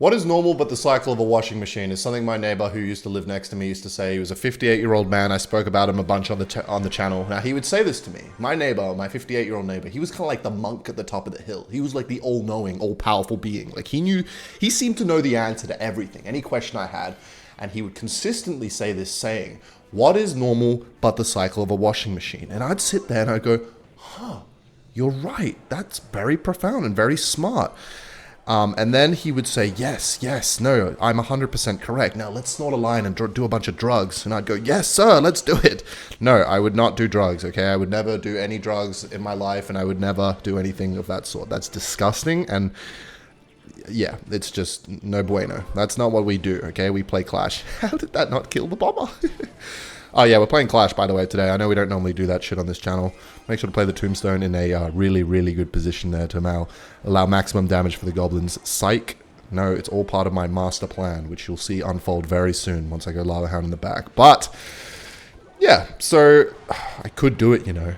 What is normal but the cycle of a washing machine is something my neighbor who used to live next to me used to say. He was a 58-year-old man. I spoke about him a bunch on the channel. Now, he would say this to me. My neighbor, my 58-year-old neighbor, he was kind of like the monk at the top of the hill. He was like the all-knowing, all-powerful being. Like, he seemed to know the answer to everything, any question I had. And he would consistently say this saying, what is normal but the cycle of a washing machine? And I'd sit there and I'd go, huh, you're right. That's very profound and very smart. And then he would say, yes, no, I'm 100% correct. Now let's snort a line and do a bunch of drugs. And I'd go, yes, sir, let's do it. No, I would not do drugs, okay? I would never do any drugs in my life, and I would never do anything of that sort. That's disgusting, and yeah, it's just no bueno. That's not what we do, okay? We play Clash. How did that not kill the bomber? Oh yeah, we're playing Clash, by the way, today. I know we don't normally do that shit on this channel. Make sure to play the Tombstone in a really, really good position there to allow maximum damage for the goblins. Psych. No, it's all part of my master plan, which you'll see unfold very soon once I go Lava Hound in the back. But, yeah, so I could do it, you know.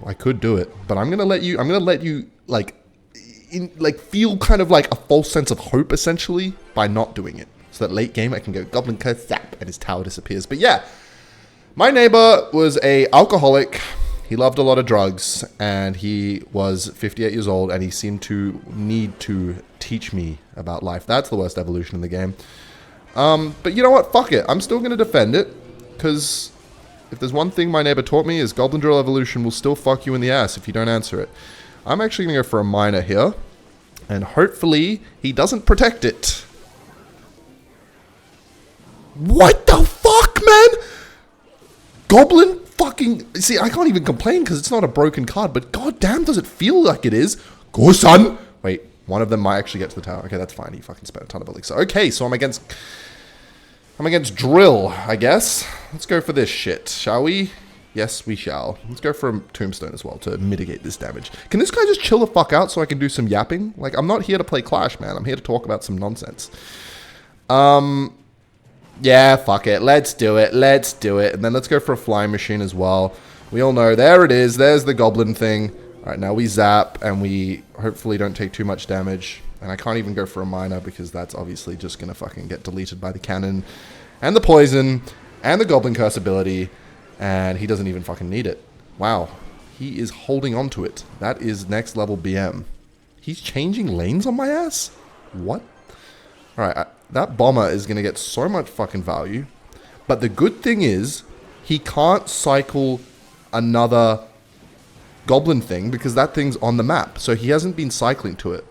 I could do it. But I'm gonna let you, like, feel kind of like a false sense of hope, essentially, by not doing it. So that late game I can go Goblin Curse, zap, and his tower disappears. But yeah, my neighbor was a alcoholic. He loved a lot of drugs, and he was 58 years old, and he seemed to need to teach me about life. That's the worst evolution in the game. But you know what? Fuck it. I'm still going to defend it, because if there's one thing my neighbor taught me is Goblin Drill evolution will still fuck you in the ass if you don't answer it. I'm actually going to go for a miner here, and hopefully he doesn't protect it. What the fuck, man? Goblin fucking... See, I can't even complain because it's not a broken card, but goddamn does it feel like it is. Go, son! Wait, one of them might actually get to the tower. Okay, that's fine. He fucking spent a ton of elixir. Okay, so I'm against Drill, I guess. Let's go for this shit, shall we? Yes, we shall. Let's go for a Tombstone as well to mitigate this damage. Can this guy just chill the fuck out so I can do some yapping? Like, I'm not here to play Clash, man. I'm here to talk about some nonsense. Yeah, fuck it. Let's do it. Let's do it. And then let's go for a flying machine as well. We all know. There it is. There's the goblin thing. All right, now we zap, and we hopefully don't take too much damage. And I can't even go for a miner because that's obviously just going to fucking get deleted by the cannon and the poison and the goblin curse ability. And he doesn't even fucking need it. Wow. He is holding on to it. That is next level BM. He's changing lanes on my ass? What? All right, that bomber is going to get so much fucking value. But the good thing is, he can't cycle another goblin thing because that thing's on the map. So he hasn't been cycling to it.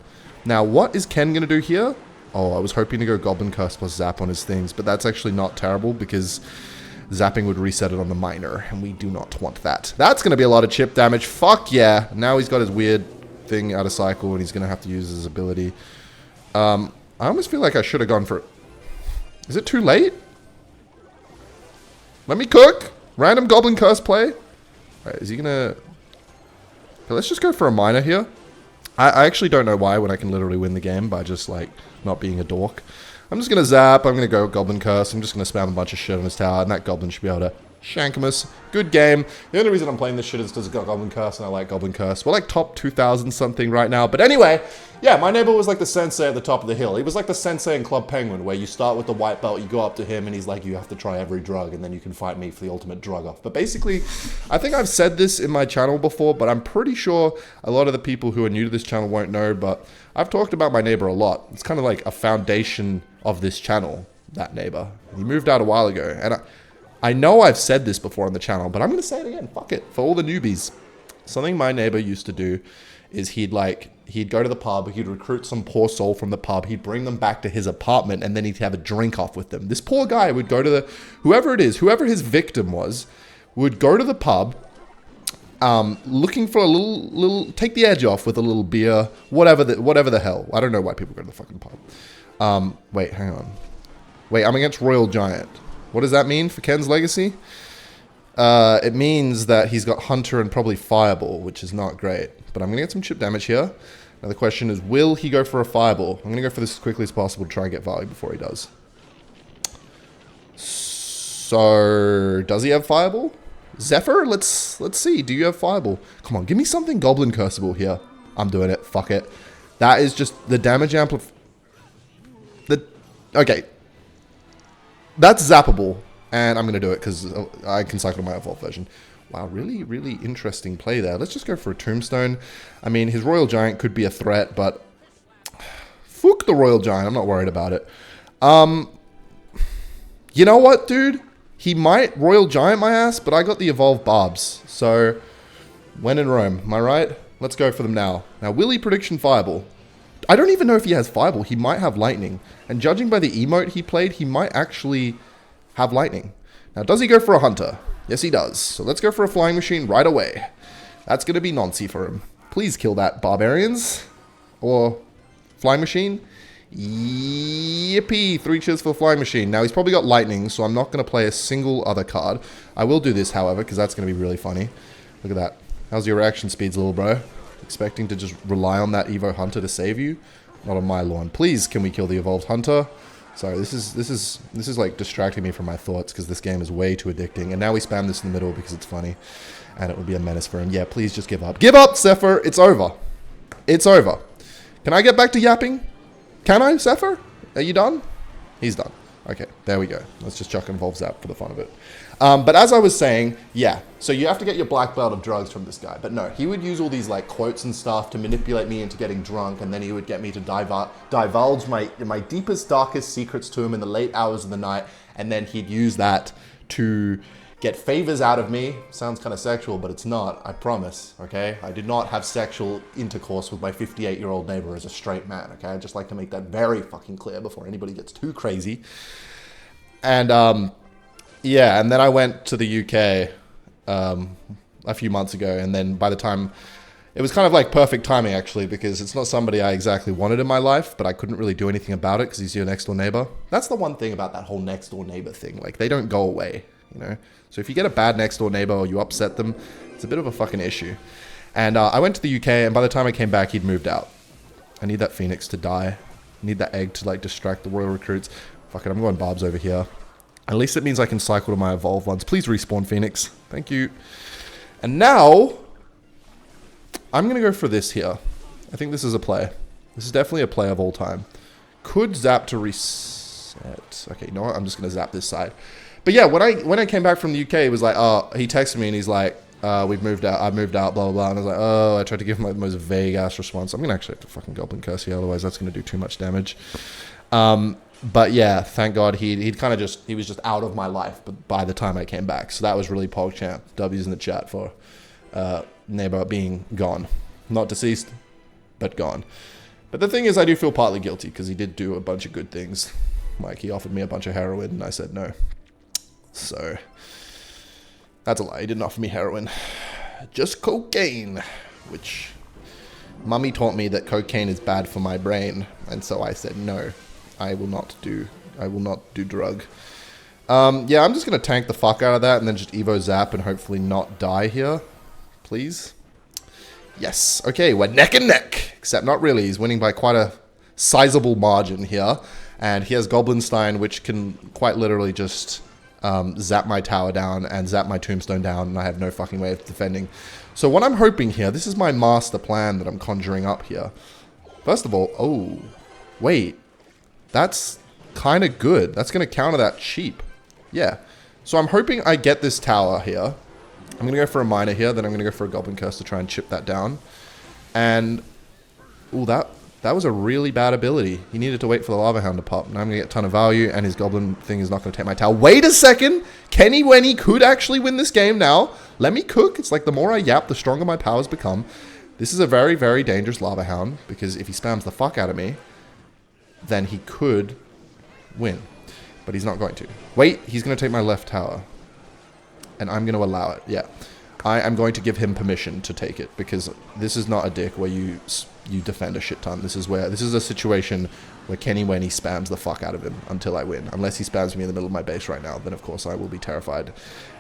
Now, what is Ken going to do here? Oh, I was hoping to go Goblin Curse plus Zap on his things, but that's actually not terrible because zapping would reset it on the miner, and we do not want that. That's going to be a lot of chip damage. Fuck yeah. Now he's got his weird thing out of cycle, and he's going to have to use his ability. I almost feel like I should have gone for... Is it too late? Let me cook. Random Goblin Curse play. Alright, is he gonna... Okay, let's just go for a miner here. I actually don't know why when I can literally win the game by just, like, not being a dork. I'm just gonna zap. I'm gonna go Goblin Curse. I'm just gonna spam a bunch of shit on his tower, and that goblin should be able to shank us. Good game. The only reason I'm playing this shit is because it's got Goblin Curse, and I like Goblin Curse. We're like top 2,000 something right now. But anyway, yeah, my neighbor was like the sensei at the top of the hill. He was like the sensei in Club Penguin, where you start with the white belt, you go up to him, and he's like, you have to try every drug, and then you can fight me for the ultimate drug off. But basically, I think I've said this in my channel before, but I'm pretty sure a lot of the people who are new to this channel won't know, but I've talked about my neighbor a lot. It's kind of like a foundation of this channel, that neighbor. He moved out a while ago, and I know I've said this before on the channel, but I'm going to say it again. Fuck it. For all the newbies. Something my neighbor used to do is he'd go to the pub, he'd recruit some poor soul from the pub, he'd bring them back to his apartment, and then he'd have a drink off with them. This poor guy would go to whoever his victim was, would go to the pub, looking for a little, take the edge off with a little beer, whatever the hell. I don't know why people go to the fucking pub. Wait, hang on. Wait, I'm against Royal Giant. What does that mean for Ken's legacy? It means that he's got Hunter and probably Fireball, which is not great. But I'm going to get some chip damage here. Now the question is, will he go for a Fireball? I'm going to go for this as quickly as possible to try and get value before he does. So, does he have Fireball? Zephyr? Let's see. Do you have Fireball? Come on, give me something Goblin Curseable here. I'm doing it. Fuck it. That is just the damage amplifier. Okay. That's zappable. And I'm going to do it because I can cycle my evolved version. Wow, really, really interesting play there. Let's just go for a Tombstone. I mean, his Royal Giant could be a threat, but... Fuck the Royal Giant. I'm not worried about it. You know what, dude? He might Royal Giant my ass, but I got the Evolved Barbs. So, when in Rome, am I right? Let's go for them now. Now, will he Prediction Fireball? I don't even know if he has Fireball. He might have Lightning. And judging by the emote he played, he might actually have Lightning. Now, does he go for a Hunter? Yes, he does. So let's go for a Flying Machine right away. That's going to be Noncy for him. Please kill that, Barbarians. Or Flying Machine. Yippee. 3 cheers for the Flying Machine. Now, he's probably got Lightning, so I'm not going to play a single other card. I will do this, however, because that's going to be really funny. Look at that. How's your reaction speeds, little bro? Expecting to just rely on that Evo Hunter to save you? Not on my lawn. Please, can we kill the Evolved Hunter? Sorry, this is like distracting me from my thoughts because this game is way too addicting. And now we spam this in the middle because it's funny. And it would be a menace for him. Yeah, please just give up. Give up, Zephyr! It's over. It's over. Can I get back to yapping? Can I, Zephyr? Are you done? He's done. Okay, there we go. Let's just chuck Involve Zap for the fun of it. But as I was saying, yeah. So you have to get your black belt of drugs from this guy. But no, he would use all these like quotes and stuff to manipulate me into getting drunk. And then he would get me to divulge my deepest, darkest secrets to him in the late hours of the night. And then he'd use that to get favors out of me. Sounds kind of sexual, but it's not. I promise, okay? I did not have sexual intercourse with my 58-year-old neighbor as a straight man, okay? I'd just like to make that very fucking clear before anybody gets too crazy. And, yeah, and then I went to the UK a few months ago, and then by the time... It was kind of like perfect timing, actually, because it's not somebody I exactly wanted in my life, but I couldn't really do anything about it because he's your next-door neighbor. That's the one thing about that whole next-door neighbor thing. Like, they don't go away, you know? So if you get a bad next-door neighbor or you upset them, it's a bit of a fucking issue. And I went to the UK, and by the time I came back, he'd moved out. I need that Phoenix to die. I need that egg to, like, distract the Royal Recruits. Fuck it, I'm going Barbs over here. At least it means I can cycle to my evolved ones. Please respawn, Phoenix. Thank you. And now, I'm going to go for this here. I think this is a play. This is definitely a play of all time. Could zap to reset. Okay, you know what? I'm just going to zap this side. But yeah, when I came back from the UK, it was like, oh, he texted me and he's like, we've moved out. I've moved out, blah, blah, blah. And I was like, oh, I tried to give him like the most vague-ass response. I'm going to actually have to fucking Goblin Curse here. Otherwise, that's going to do too much damage. But yeah, thank God he was just out of my life but by the time I came back. So that was really PogChamp. W's in the chat for neighbor being gone. Not deceased, but gone. But the thing is, I do feel partly guilty because he did do a bunch of good things. Like he offered me a bunch of heroin and I said no. So that's a lie. He didn't offer me heroin. Just cocaine, which mummy taught me that cocaine is bad for my brain. And so I said no. I will not do drug. Yeah, I'm just going to tank the fuck out of that and then just Evo Zap and hopefully not die here. Please. Yes. Okay, we're neck and neck. Except not really. He's winning by quite a sizable margin here. And he has Goblinstein, which can quite literally just zap my tower down and zap my tombstone down, and I have no fucking way of defending. So what I'm hoping here, this is my master plan that I'm conjuring up here. First of all, oh, wait. That's kind of good. That's going to counter that cheap. Yeah. So I'm hoping I get this tower here. I'm going to go for a miner here. Then I'm going to go for a Goblin Curse to try and chip that down. And, ooh, that was a really bad ability. He needed to wait for the Lava Hound to pop. Now I'm going to get a ton of value, and his Goblin thing is not going to take my tower. Wait a second! Kenny Wenny could actually win this game now. Let me cook. It's like the more I yap, the stronger my powers become. This is a very, very dangerous Lava Hound, because if he spams the fuck out of me, then he could win. But he's not going to. Wait, he's going to take my left tower. And I'm going to allow it. Yeah. I am going to give him permission to take it. Because this is not a dick where you defend a shit ton. This is a situation where Kenny Wenny spams the fuck out of him until I win. Unless he spams me in the middle of my base right now. Then, of course, I will be terrified.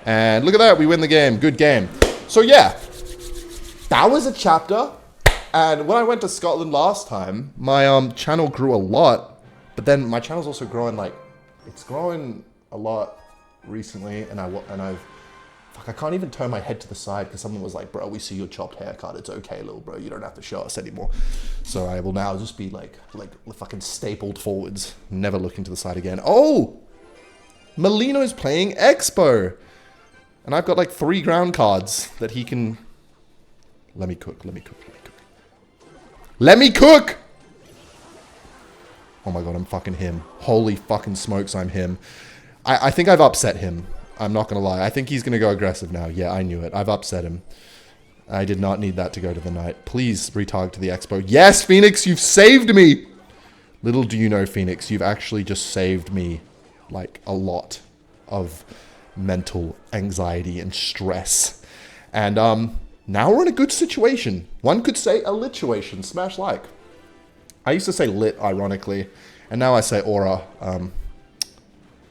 And look at that. We win the game. Good game. So, yeah. That was a chapter. And when I went to Scotland last time, my channel grew a lot, but then my channel's also growing it's growing a lot recently, and I've Fuck, I can't even turn my head to the side because someone was like, bro, we see your chopped haircut. It's okay, little bro. You don't have to show us anymore. So I will now just be like fucking stapled forwards. Never looking to the side again. Oh! Molino's playing Expo. And I've got like 3 ground cards that he can... Let me cook. Let me cook! Oh my god, I'm fucking him. Holy fucking smokes, I'm him. I think I've upset him. I'm not going to lie. I think he's going to go aggressive now. Yeah, I knew it. I've upset him. I did not need that to go to the night. Please retarget to the Expo. Yes, Phoenix, you've saved me! Little do you know, Phoenix, you've actually just saved me, like, a lot of mental anxiety and stress. And, now we're in a good situation. One could say a lituation. Smash like. I used to say lit, ironically. And now I say aura.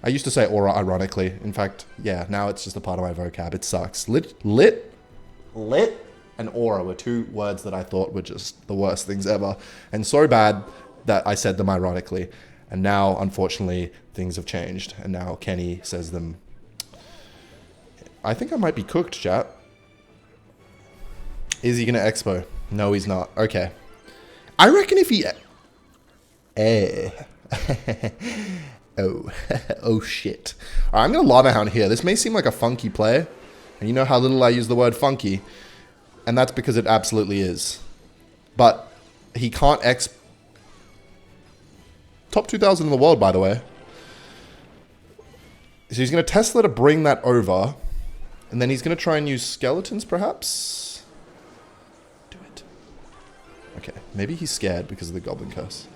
I used to say aura, ironically. In fact, yeah, now it's just a part of my vocab. It sucks. Lit, and aura were 2 words that I thought were just the worst things ever. And so bad that I said them ironically. And now, unfortunately, things have changed. And now Kenny says them. I think I might be cooked, chat. Is he going to expo? No, he's not. Okay. I reckon if he... oh shit. All right, I'm going to Lava Hound here. This may seem like a funky play. And you know how little I use the word funky. And that's because it absolutely is. But he can't Top 2,000 in the world, by the way. So he's going to Tesla to bring that over. And then he's going to try and use skeletons, perhaps? Do it. Okay, maybe he's scared because of the Goblin Curse.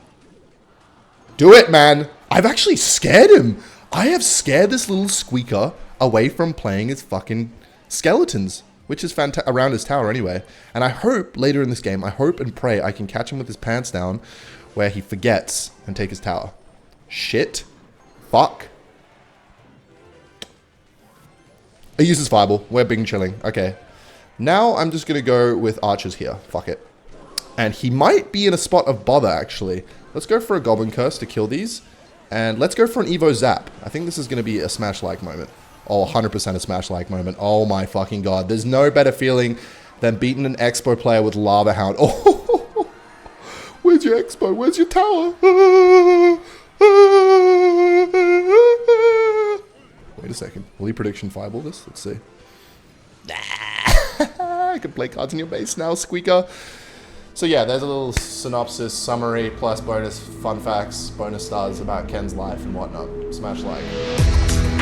Do it, man! I've actually scared him! I have scared this little squeaker away from playing his fucking skeletons, which is around his tower anyway. And I hope, later in this game, I hope and pray I can catch him with his pants down where he forgets and take his tower. Shit. Fuck. He uses Fireball. We're big and chilling. Okay. Now I'm just going to go with archers here. Fuck it. And he might be in a spot of bother, actually. Let's go for a Goblin Curse to kill these. And let's go for an Evo Zap. I think this is going to be a Smash-like moment. Oh, 100% a Smash-like moment. Oh my fucking god. There's no better feeling than beating an Expo player with Lava Hound. Oh, where's your Expo? Where's your tower? Wait a second. Will he prediction Fireball this? Let's see. I can play cards in your base now, Squeaker. So yeah, there's a little synopsis, summary, plus bonus fun facts, bonus stars about Ken's life and whatnot. Smash like.